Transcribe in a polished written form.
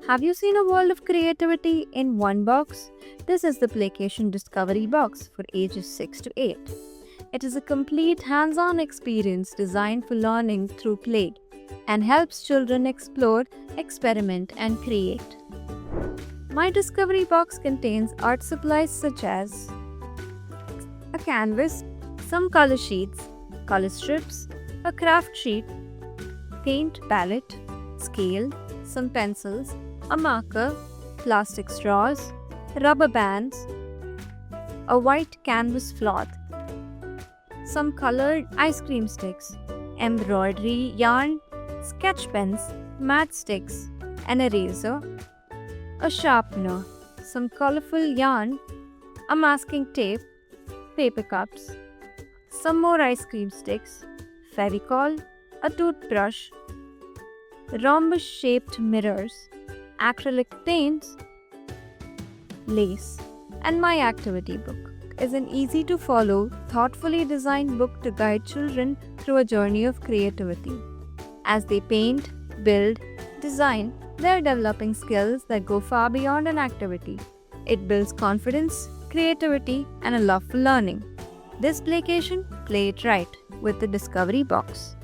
Have you seen a world of creativity in one box? This is the Playcation Discovery Box for ages 6 to 8. It is a complete hands-on experience designed for learning through play and helps children explore, experiment, and create. My Discovery Box contains art supplies such as a canvas, some color sheets, color strips, a craft sheet, paint palette, scale, some pencils, a marker, plastic straws, rubber bands, a white canvas cloth, some colored ice cream sticks, embroidery yarn, sketch pens, matchsticks, an eraser, a sharpener, some colorful yarn, a masking tape, paper cups, some more ice cream sticks, Fevicol, a toothbrush, rhombus-shaped mirrors, acrylic paints, lace, and my activity book is an easy-to-follow, thoughtfully designed book to guide children through a journey of creativity. As they paint, build, design, they are developing skills that go far beyond an activity. It builds confidence, creativity, and a love for learning. This Playcation, play it right with the Discovery Box.